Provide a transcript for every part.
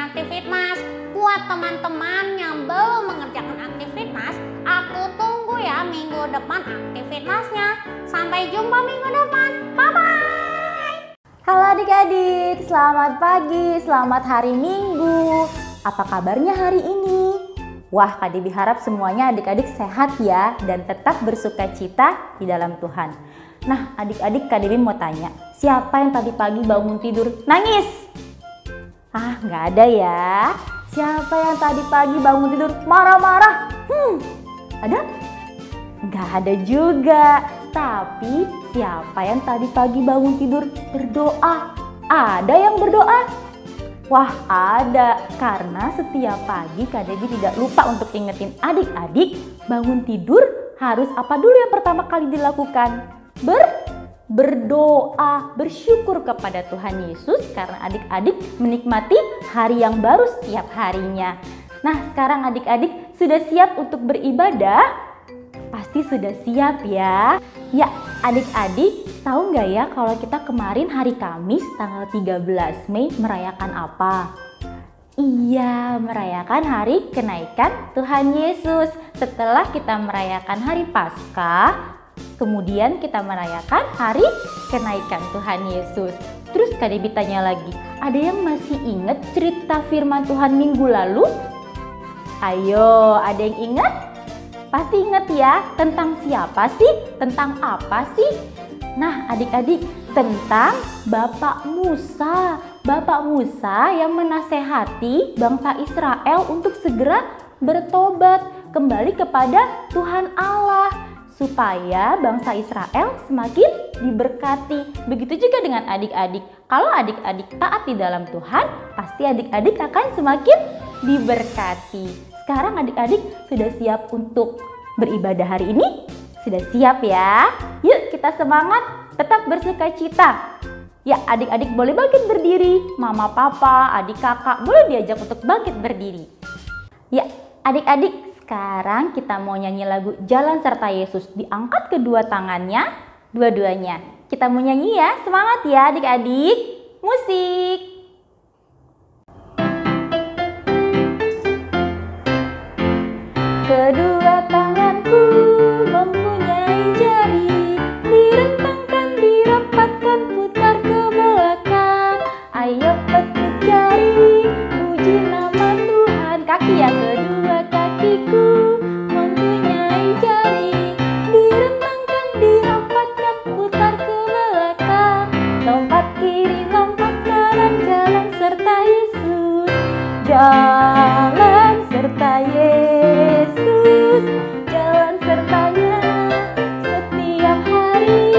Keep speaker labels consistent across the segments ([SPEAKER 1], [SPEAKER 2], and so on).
[SPEAKER 1] aktivitas. Buat teman-teman yang belum mengerjakan aktivitas, aku tunggu ya minggu depan aktivitasnya. Sampai jumpa minggu depan. Bye-bye.
[SPEAKER 2] Halo adik-adik, selamat pagi, selamat hari Minggu. Apa kabarnya hari ini? Wah, Kak Debbie harap semuanya adik-adik sehat ya dan tetap bersukacita di dalam Tuhan. Nah, adik-adik Kak Debbie mau tanya, siapa yang tadi pagi bangun tidur nangis? Nggak ada ya. Siapa yang tadi pagi bangun tidur marah-marah? Ada? Nggak ada juga. Tapi siapa yang tadi pagi bangun tidur berdoa? Ada yang berdoa? Wah, ada. Karena setiap pagi Kak Debbie tidak lupa untuk ingetin adik-adik bangun tidur harus apa dulu yang pertama kali dilakukan? Berdoa, bersyukur kepada Tuhan Yesus karena adik-adik menikmati hari yang baru setiap harinya. Nah, sekarang adik-adik sudah siap untuk beribadah? Pasti sudah siap ya. Ya, adik-adik tahu nggak ya kalau kita kemarin hari Kamis tanggal 13 Mei merayakan apa? Iya, merayakan hari kenaikan Tuhan Yesus. Setelah kita merayakan hari Paskah, kemudian kita merayakan hari kenaikan Tuhan Yesus. Terus Kak Debbie tanya lagi, ada yang masih ingat cerita firman Tuhan minggu lalu? Ayo, ada yang ingat? Pasti ingat ya, tentang siapa sih? Tentang apa sih? Nah, adik-adik, tentang Bapak Musa. Bapak Musa yang menasehati bangsa Israel untuk segera bertobat kembali kepada Tuhan Allah, supaya bangsa Israel semakin diberkati. Begitu juga dengan adik-adik. Kalau adik-adik taat di dalam Tuhan, pasti adik-adik akan semakin diberkati. Sekarang adik-adik sudah siap untuk beribadah hari ini? Sudah siap ya? Yuk kita semangat, tetap bersukacita. Ya, adik-adik boleh bangkit berdiri. Mama, papa, adik, kakak boleh diajak untuk bangkit berdiri. Ya, adik-adik, sekarang kita mau nyanyi lagu Jalan Serta Yesus. Diangkat kedua tangannya, dua-duanya. Kita mau nyanyi ya, semangat ya adik-adik. Musik. Kedua tanganku mempunyai jari, direntangkan, dirapatkan, putar ke belakang. Ayo petik jari, puji nama Tuhan. Kaki ya, kedua kakiku mempunyai jari, direntangkan, dirapatkan, putar ke belakang. Lompat kiri, lompat kanan, jalan serta Yesus. Jalan serta Yesus, jalan sertanya setiap hari.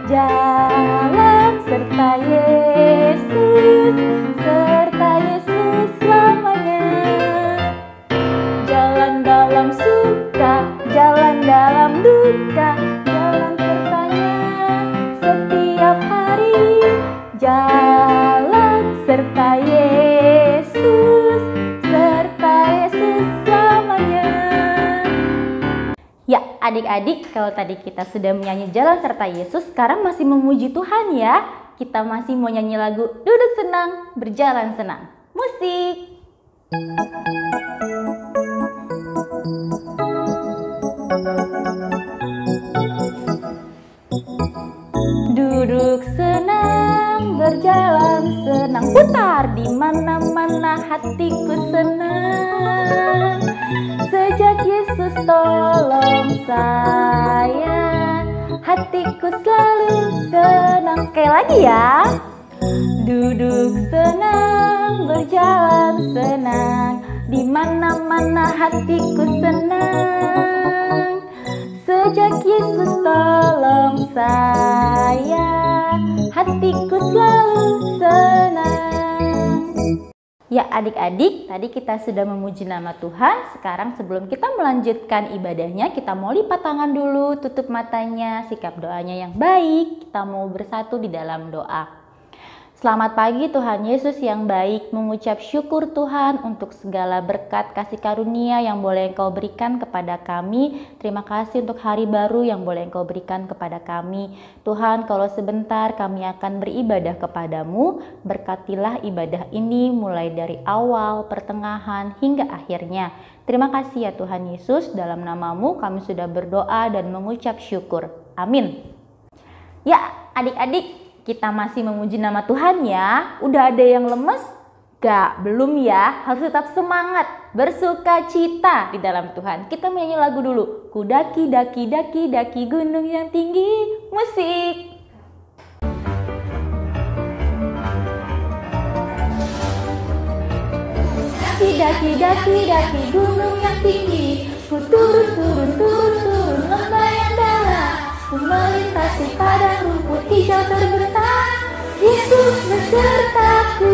[SPEAKER 2] Jalan serta Yesus selamanya. Jalan dalam suka, jalan dalam duka, jalan sertanya setiap hari. Jalan serta Yesus selamanya. Ya, adik-adik, kalau tadi kita sudah menyanyi Jalan Serta Yesus, sekarang masih memuji Tuhan ya. Kita masih mau nyanyi lagu Duduk Senang, Berjalan Senang. Musik. Duduk senang, berjalan senang, putar di mana-mana hatiku senang. Sejak Yesus tolong saya, hatiku selalu senang. Sekali lagi ya. Duduk senang, berjalan senang, di mana-mana hatiku senang. Sejak Yesus tolong saya, hatiku selalu senang. Ya adik-adik, tadi kita sudah memuji nama Tuhan. Sekarang sebelum kita melanjutkan ibadahnya, kita mau lipat tangan dulu, tutup matanya, sikap doanya yang baik. Kita mau bersatu di dalam doa. Selamat pagi Tuhan Yesus yang baik, mengucap syukur Tuhan untuk segala berkat kasih karunia yang boleh Engkau berikan kepada kami. Terima kasih untuk hari baru yang boleh Engkau berikan kepada kami. Tuhan, kalau sebentar kami akan beribadah kepadamu, berkatilah ibadah ini mulai dari awal, pertengahan, hingga akhirnya. Terima kasih ya Tuhan Yesus, dalam namamu kami sudah berdoa dan mengucap syukur. Amin. Ya adik-adik, kita masih memuji nama Tuhan ya. Udah ada yang lemes? Gak, belum ya. Harus tetap semangat, bersuka cita di dalam Tuhan. Kita menyanyi lagu dulu. Ku daki, daki, daki, daki gunung yang tinggi. Musik. Daki, daki, daki, daki gunung yang tinggi. Ku turun, turun, turun, turun lembah yang dalam. Ku melintasi padang rumput hijau terbentang. Yesus besertaku.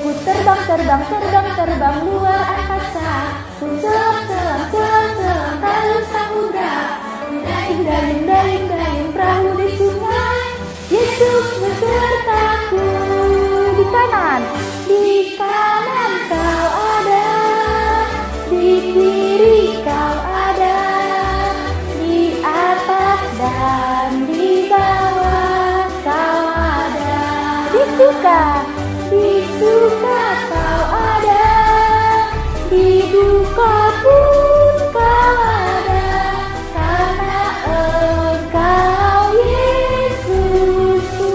[SPEAKER 2] Ku terbang, terbang, terbang, terbang luar angkasa. Ku selam, selam, selam, selam lalu samudra. Dayung, dayung, dayung, dayung perahu di sungai. Yesus besertaku. Di kanan kau ada, di kiri kau ada, di atas dan di bawah kau ada. Di suka kau ada, di duka pun kau ada, karena Engkau Yesusku.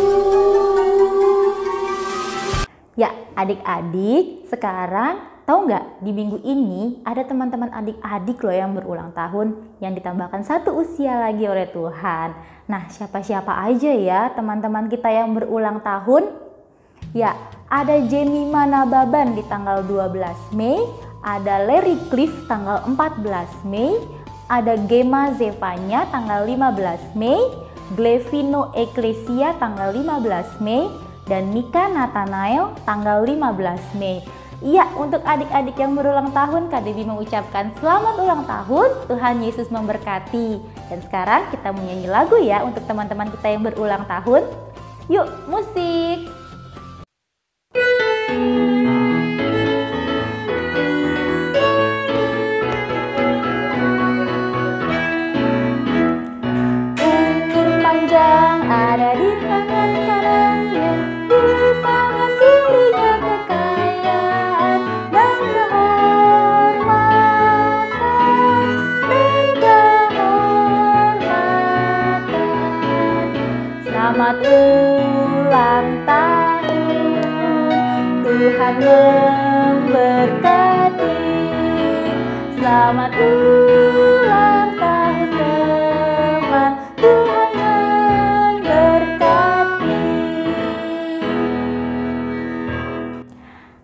[SPEAKER 2] Ya adik-adik, sekarang tahu nggak, di minggu ini ada teman-teman adik-adik loh yang berulang tahun, yang ditambahkan 1 usia lagi oleh Tuhan. Nah, siapa-siapa aja ya teman-teman kita yang berulang tahun? Ya, ada Jemima Nababan di tanggal 12 Mei, ada Larry Cliff tanggal 14 Mei, ada Gema Zevanya tanggal 15 Mei, Glevino Ecclesia tanggal 15 Mei, dan Nika Nathanael tanggal 15 Mei. Iya, untuk adik-adik yang berulang tahun, Kak Debbie mengucapkan selamat ulang tahun, Tuhan Yesus memberkati. Dan sekarang kita menyanyi lagu ya untuk teman-teman kita yang berulang tahun. Yuk, musik! Umur panjang ada di tangan kanannya, di tangan kirinya kekayaan dan kehormatan, Selamat ulang tahun, Tuhan memberkati. Selamat ulang tahun teman, Tuhan memberkati.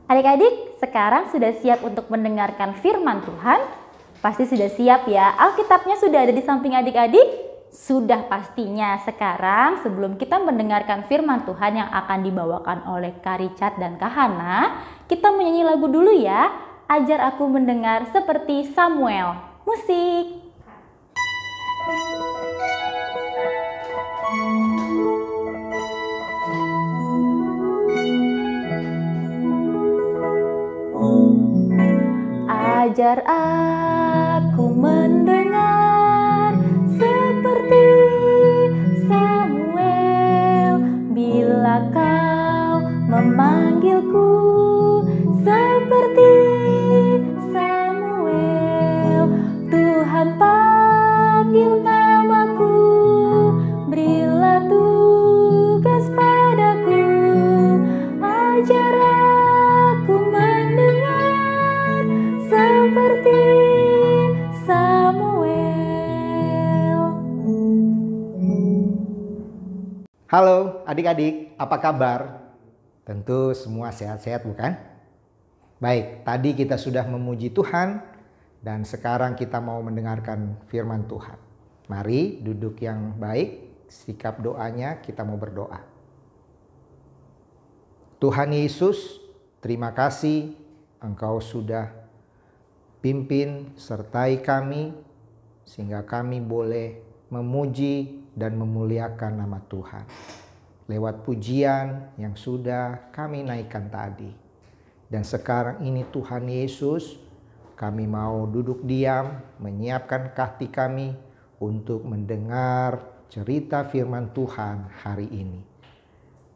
[SPEAKER 2] Adik-adik, sekarang sudah siap untuk mendengarkan firman Tuhan? Pasti sudah siap ya. Alkitabnya sudah ada di samping adik-adik? Sudah pastinya. Sekarang sebelum kita mendengarkan firman Tuhan yang akan dibawakan oleh Kak Richard dan Kak Hana, kita menyanyi lagu dulu ya. Ajar aku mendengar seperti Samuel. Musik. Ajar aku mendengar seperti Samuel, bila kau memanggilku seperti Samuel. Tuhan panggil namaku, berilah tugas padaku. Ajar aku mendengar seperti Samuel.
[SPEAKER 3] Halo adik-adik, apa kabar? Tentu semua sehat-sehat bukan? Baik, tadi kita sudah memuji Tuhan dan sekarang kita mau mendengarkan firman Tuhan. Mari duduk yang baik, sikap doanya kita mau berdoa. Tuhan Yesus, terima kasih Engkau sudah pimpin sertai kami sehingga kami boleh memuji dan memuliakan nama Tuhan. lewat pujian yang sudah kami naikkan tadi. Dan sekarang ini Tuhan Yesus, kami mau duduk diam, menyiapkan hati kami untuk mendengar cerita firman Tuhan hari ini.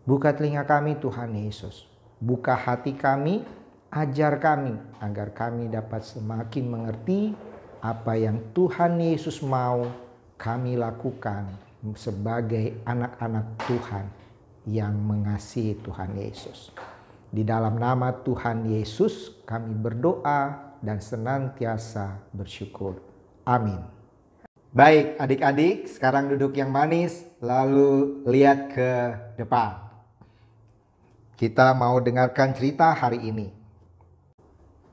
[SPEAKER 3] Buka telinga kami Tuhan Yesus, buka hati kami, ajar kami agar kami dapat semakin mengerti apa yang Tuhan Yesus mau kami lakukan sebagai anak-anak Tuhan yang mengasihi Tuhan Yesus. Di dalam nama Tuhan Yesus kami berdoa dan senantiasa bersyukur. Amin. Baik adik-adik, sekarang duduk yang manis, lalu lihat ke depan. Kita mau dengarkan cerita hari ini.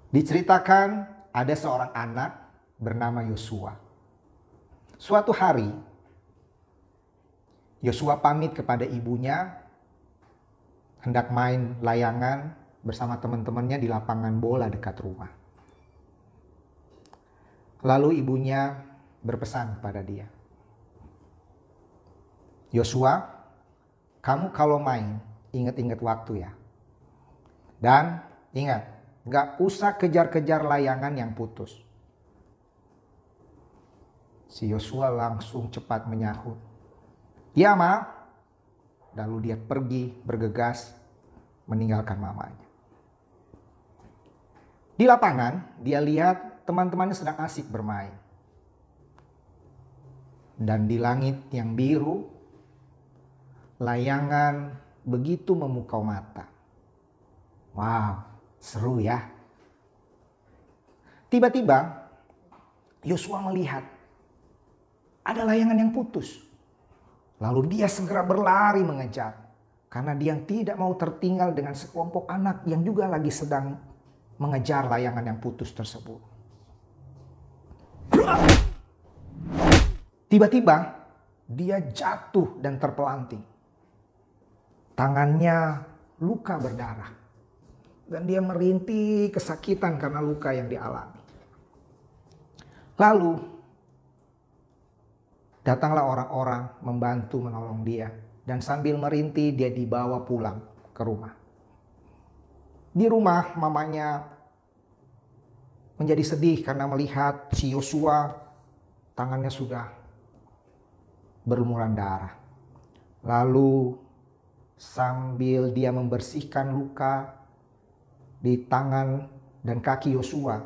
[SPEAKER 3] Diceritakan ada seorang anak bernama Yosua. Suatu hari, Yosua pamit kepada ibunya, hendak main layangan bersama teman-temannya di lapangan bola dekat rumah. Lalu ibunya berpesan kepada dia, "Yosua, kamu kalau main, ingat-ingat waktu ya. Dan ingat, gak usah kejar-kejar layangan yang putus." Si Yosua langsung cepat menyahut, "Ya, Ma." Lalu dia pergi bergegas meninggalkan mamanya. Di lapangan dia lihat teman-temannya sedang asik bermain. Dan di langit yang biru, layangan begitu memukau mata. Wow, seru ya. Tiba-tiba Yosua melihat ada layangan yang putus. Lalu dia segera berlari mengejar. Karena dia tidak mau tertinggal dengan sekelompok anak yang juga lagi sedang mengejar layangan yang putus tersebut. Tiba-tiba dia jatuh dan terpelanting. Tangannya luka berdarah. Dan dia merintih kesakitan karena luka yang dialami. Lalu datanglah orang-orang membantu menolong dia. Dan sambil merintih dia dibawa pulang ke rumah. Di rumah mamanya menjadi sedih karena melihat si Yosua tangannya sudah berlumuran darah. Lalu sambil dia membersihkan luka di tangan dan kaki Yosua,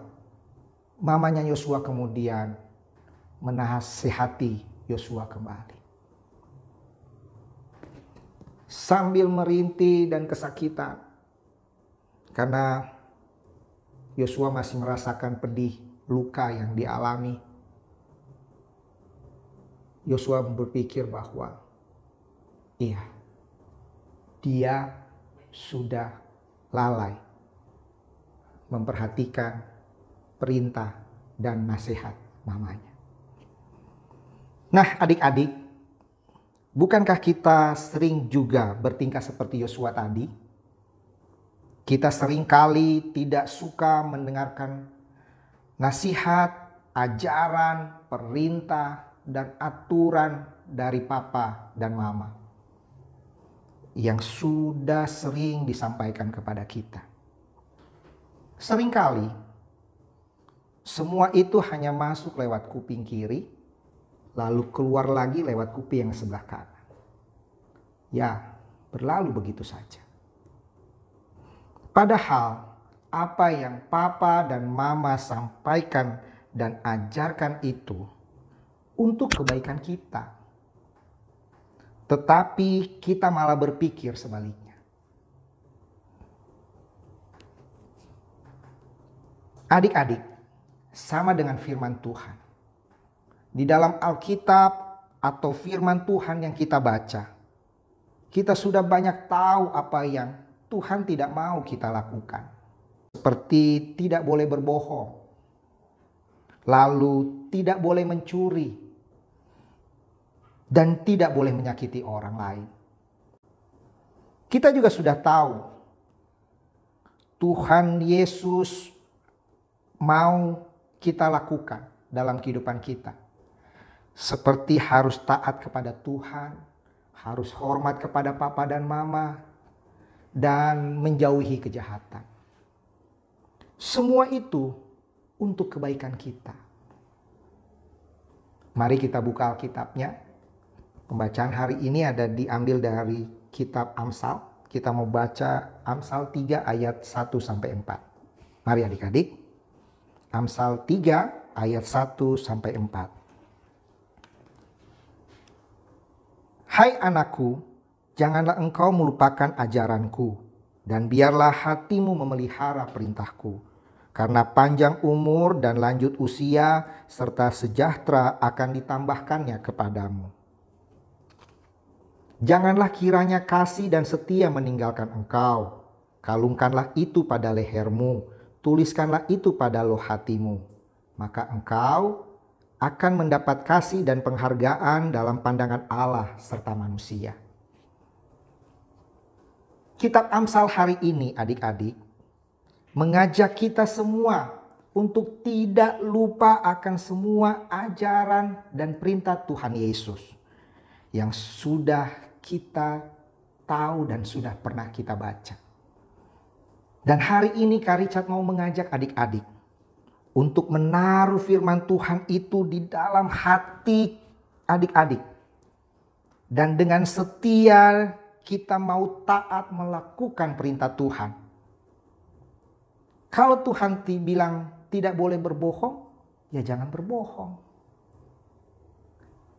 [SPEAKER 3] mamanya Yosua kemudian menasihati Yosua kembali. Sambil merintih dan kesakitan, karena Yosua masih merasakan pedih luka yang dialami, Yosua berpikir bahwa iya, dia sudah lalai memperhatikan perintah dan nasihat mamanya. Nah, adik-adik, bukankah kita sering juga bertingkah seperti Yosua tadi? Kita seringkali tidak suka mendengarkan nasihat, ajaran, perintah, dan aturan dari papa dan mama yang sudah sering disampaikan kepada kita. Seringkali semua itu hanya masuk lewat kuping kiri, lalu keluar lagi lewat kuping yang sebelah kanan. Ya, berlalu begitu saja. Padahal apa yang papa dan mama sampaikan dan ajarkan itu untuk kebaikan kita. Tetapi kita malah berpikir sebaliknya. Adik-adik, sama dengan firman Tuhan. Di dalam Alkitab atau firman Tuhan yang kita baca, kita sudah banyak tahu apa yang Tuhan tidak mau kita lakukan. Seperti tidak boleh berbohong, lalu tidak boleh mencuri, dan tidak boleh menyakiti orang lain. Kita juga sudah tahu Tuhan Yesus mau kita lakukan dalam kehidupan kita. Seperti harus taat kepada Tuhan, harus hormat kepada papa dan mama, dan menjauhi kejahatan. Semua itu untuk kebaikan kita. Mari kita buka Alkitabnya. Pembacaan hari ini diambil dari kitab Amsal. Kita mau baca Amsal 3 ayat 1 sampai 4. Mari adik-adik. Amsal 3 ayat 1 sampai 4. Hai anakku, janganlah engkau melupakan ajaranku, dan biarlah hatimu memelihara perintahku. Karena panjang umur dan lanjut usia, serta sejahtera akan ditambahkannya kepadamu. Janganlah kiranya kasih dan setia meninggalkan engkau. Kalungkanlah itu pada lehermu, tuliskanlah itu pada loh hatimu. Maka engkau akan mendapat kasih dan penghargaan dalam pandangan Allah serta manusia. Kitab Amsal hari ini adik-adik mengajak kita semua untuk tidak lupa akan semua ajaran dan perintah Tuhan Yesus yang sudah kita tahu dan sudah pernah kita baca. Dan hari ini Kak Richard mau mengajak adik-adik untuk menaruh firman Tuhan itu di dalam hati adik-adik. Dan dengan setia kita mau taat melakukan perintah Tuhan. Kalau Tuhan bilang tidak boleh berbohong, ya jangan berbohong.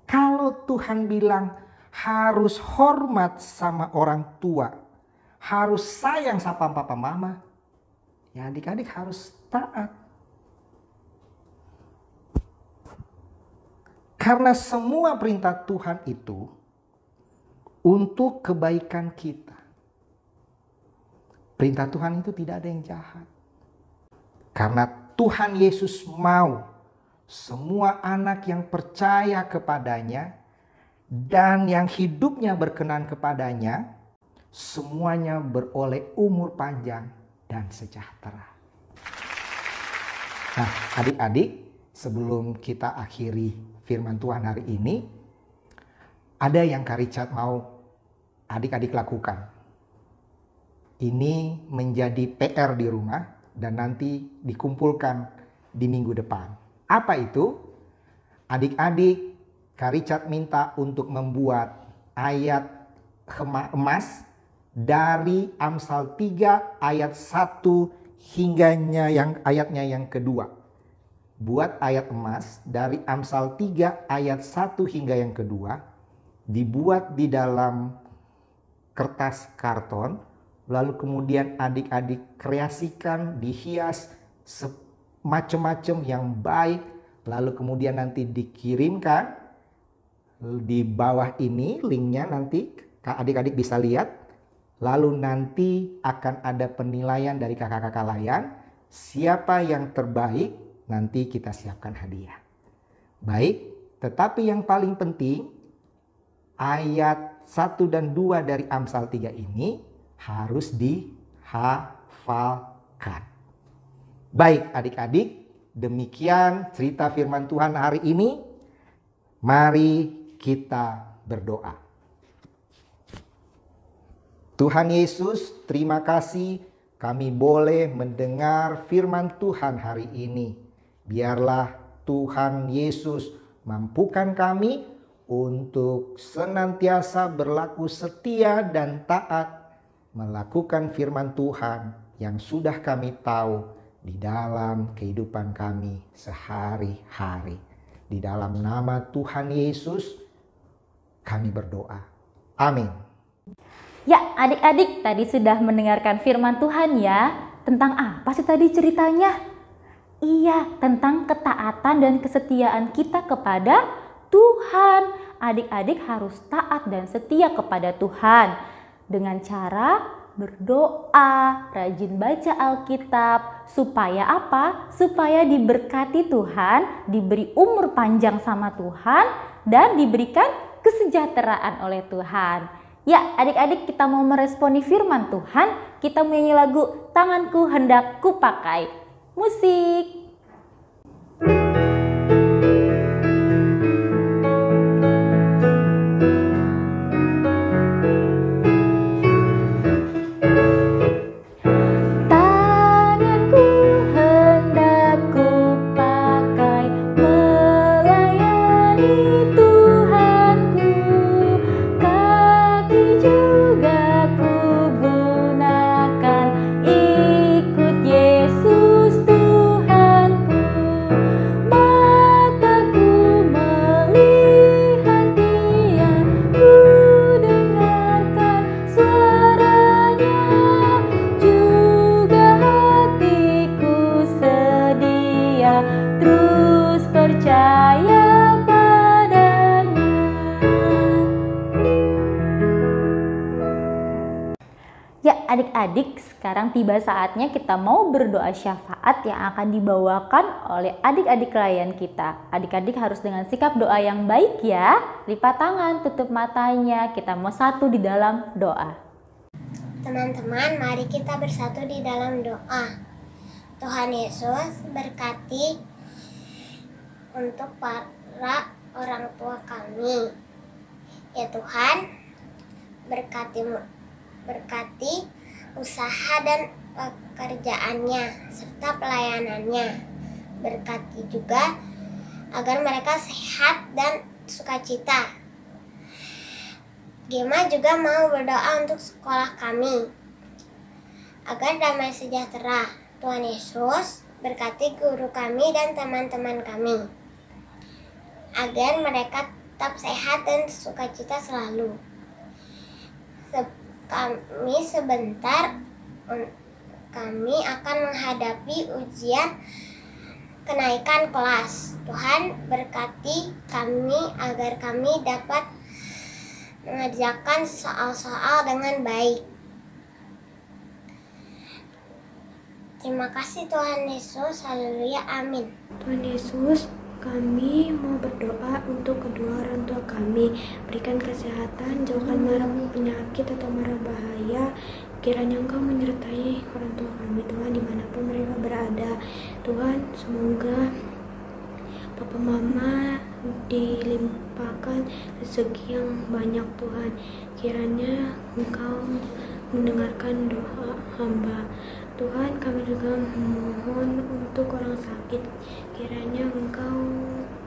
[SPEAKER 3] Kalau Tuhan bilang harus hormat sama orang tua, harus sayang sama papa mama, ya adik-adik harus taat. Karena semua perintah Tuhan itu untuk kebaikan kita. Perintah Tuhan itu tidak ada yang jahat. Karena Tuhan Yesus mau semua anak yang percaya kepadanya dan yang hidupnya berkenan kepadanya, semuanya beroleh umur panjang dan sejahtera. Nah, adik-adik, sebelum kita akhiri firman Tuhan hari ini, ada yang Kak Richard mau adik-adik lakukan. Ini menjadi PR di rumah dan nanti dikumpulkan di minggu depan. Apa itu? Adik-adik, Kak Richard minta untuk membuat ayat emas dari Amsal 3 ayat 1 hingga ayatnya yang kedua. Buat ayat emas dari Amsal 3 ayat 1 hingga yang kedua, dibuat di dalam kertas karton, lalu kemudian adik-adik kreasikan, dihias macam-macam yang baik, lalu kemudian nanti dikirimkan di bawah ini, linknya nanti adik-adik bisa lihat, lalu nanti akan ada penilaian dari kakak-kakak layan, siapa yang terbaik, nanti kita siapkan hadiah. Baik, tetapi yang paling penting, ayat 1 dan 2 dari Amsal 3 ini harus dihafalkan. Baik adik-adik, demikian cerita firman Tuhan hari ini. Mari kita berdoa. Tuhan Yesus, terima kasih kami boleh mendengar firman Tuhan hari ini. Biarlah Tuhan Yesus mampukan kami untuk senantiasa berlaku setia dan taat melakukan firman Tuhan yang sudah kami tahu di dalam kehidupan kami sehari-hari. Di dalam nama Tuhan Yesus kami berdoa. Amin.
[SPEAKER 2] Ya, adik-adik tadi sudah mendengarkan firman Tuhan ya. Tentang apa sih tadi ceritanya? Iya, tentang ketaatan dan kesetiaan kita kepada Tuhan. Adik-adik harus taat dan setia kepada Tuhan dengan cara berdoa, rajin baca Alkitab. Supaya apa? Supaya diberkati Tuhan, diberi umur panjang sama Tuhan, dan diberikan kesejahteraan oleh Tuhan. Ya, adik-adik kita mau meresponi firman Tuhan, kita menyanyi lagu Tanganku Hendak Kupakai. Musik. adik-adik, sekarang tiba saatnya kita mau berdoa syafaat yang akan dibawakan oleh adik-adik klien kita. Adik-adik harus dengan sikap doa yang baik ya. Lipat tangan, tutup matanya, kita mau satu di dalam doa.
[SPEAKER 4] Teman-teman, mari kita bersatu di dalam doa. Tuhan Yesus, berkati untuk para orang tua kami. Ya Tuhan, berkati usaha dan pekerjaannya serta pelayanannya. Berkati juga agar mereka sehat dan sukacita. Gema juga mau berdoa untuk sekolah kami agar damai sejahtera. Tuhan Yesus, berkati guru kami dan teman-teman kami agar mereka tetap sehat dan sukacita selalu. Kami akan menghadapi ujian kenaikan kelas. Tuhan, berkati kami agar kami dapat mengerjakan soal-soal dengan baik. Terima kasih Tuhan Yesus. Haleluya. Amin.
[SPEAKER 5] Tuhan Yesus, kami mau berdoa untuk kedua orang tua kami. Berikan kesehatan, jauhkan mara penyakit atau mara bahaya. Kiranya Engkau menyertai orang tua kami, Tuhan, dimanapun mereka berada. Tuhan, semoga Papa Mama dilimpahkan rezeki yang banyak, Tuhan. Kiranya Engkau mendengarkan doa hamba. Tuhan, kami juga memohon untuk orang sakit. Kiranya Engkau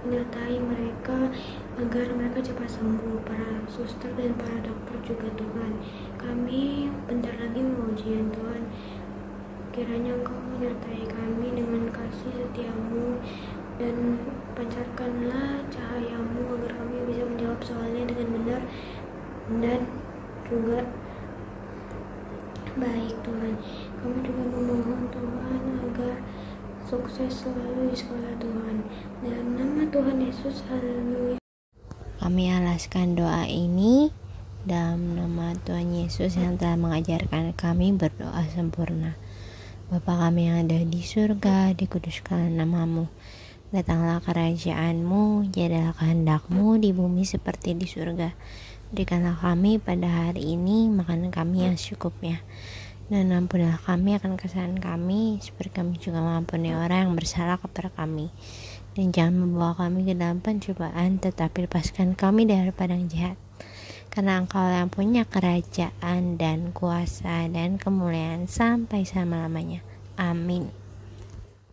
[SPEAKER 5] menyertai mereka agar mereka cepat sembuh, para suster dan para dokter juga, Tuhan. Kami bentar lagi mau ujian, Tuhan. Kiranya Engkau menyertai kami dengan kasih setiamu dan pancarkanlah cahayamu agar kami bisa menjawab soalnya dengan benar dan juga baik, Tuhan. Kami juga memohon Tuhan agar sukses selalu di sekolah, Tuhan. Dalam nama Tuhan Yesus, haleluya.
[SPEAKER 4] Kami alaskan doa ini dalam nama Tuhan Yesus yang telah mengajarkan kami berdoa sempurna. Bapa kami yang ada di surga, dikuduskanlah namamu. Datanglah kerajaanmu, jadilah kehendakmu di bumi seperti di surga. Berikanlah kami pada hari ini makanan kami yang secukupnya. Dan ampunilah kami akan kesalahan kami, seperti kami juga mengampuni orang yang bersalah kepada kami. Dan jangan membawa kami ke dalam pencobaan, tetapi lepaskan kami daripada yang jahat. Karena Engkau yang punya kerajaan dan kuasa dan kemuliaan sampai selama-lamanya. Amin.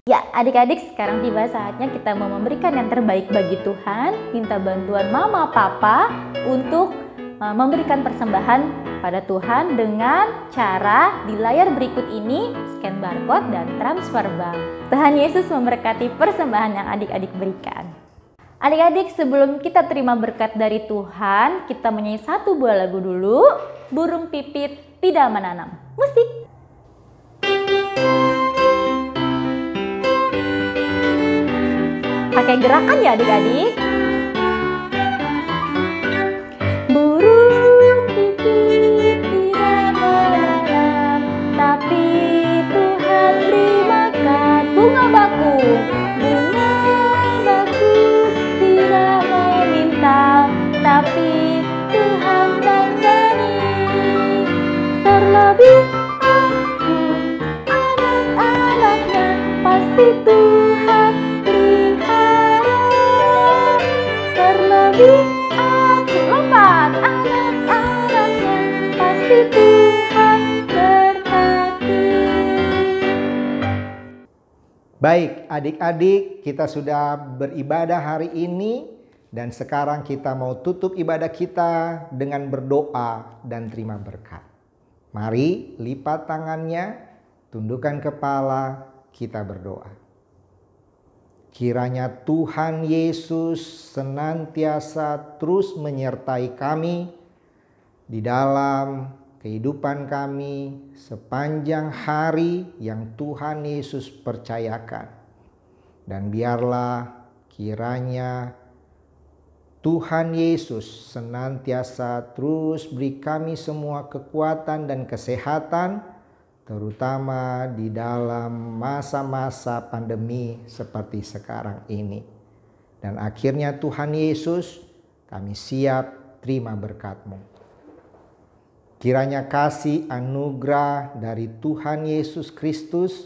[SPEAKER 2] Ya, adik-adik, sekarang tiba saatnya kita mau memberikan yang terbaik bagi Tuhan. Minta bantuan mama, papa untuk memberikan persembahan pada Tuhan dengan cara di layar berikut ini, scan barcode dan transfer bank. Tuhan Yesus memberkati persembahan yang adik-adik berikan. Adik-adik, sebelum kita terima berkat dari Tuhan, kita menyanyi satu buah lagu dulu. Burung pipit tidak menanam. Musik. Pakai gerakan ya adik-adik. Burung pipit tidak menanam, tapi Tuhan beri makan. Bunga bakung, bunga bakung tidak meminta, tapi Tuhan tangani. Terlebih aku, anak-anaknya, pasti Tuhan pelihara. Terlebih aku, lompat, anak-anaknya, pasti Tuhan berkati.
[SPEAKER 3] Baik, adik-adik, kita sudah beribadah hari ini dan sekarang kita mau tutup ibadah kita dengan berdoa dan terima berkat. Mari lipat tangannya, tundukkan kepala, kita berdoa. Kiranya Tuhan Yesus senantiasa terus menyertai kami di dalam kehidupan kami sepanjang hari yang Tuhan Yesus percayakan. Dan biarlah kiranya Tuhan Yesus senantiasa terus beri kami semua kekuatan dan kesehatan, terutama di dalam masa-masa pandemi seperti sekarang ini. Dan akhirnya Tuhan Yesus, kami siap terima berkat-Mu. Kiranya kasih anugerah dari Tuhan Yesus Kristus,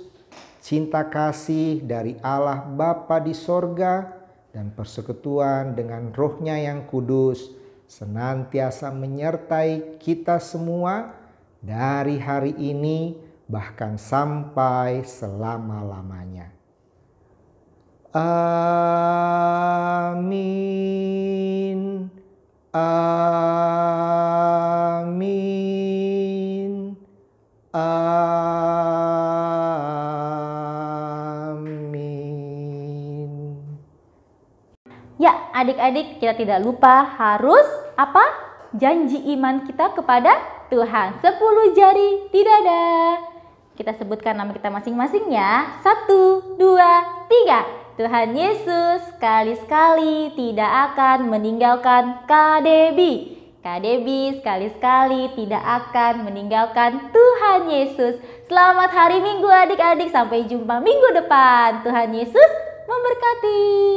[SPEAKER 3] cinta kasih dari Allah Bapa di sorga, dan persekutuan dengan Roh-Nya yang kudus senantiasa menyertai kita semua dari hari ini bahkan sampai selama-lamanya. Amin. Amin. Amin.
[SPEAKER 2] Ya, adik-adik, kita tidak lupa harus apa? Janji iman kita kepada Tuhan. 10 jari di dada. Kita sebutkan nama kita masing-masing ya. 1, 2, 3. Tuhan Yesus sekali-sekali tidak akan meninggalkan Kak Debbie. Kak Debbie sekali-sekali tidak akan meninggalkan Tuhan Yesus. Selamat hari Minggu adik-adik. Sampai jumpa minggu depan. Tuhan Yesus memberkati.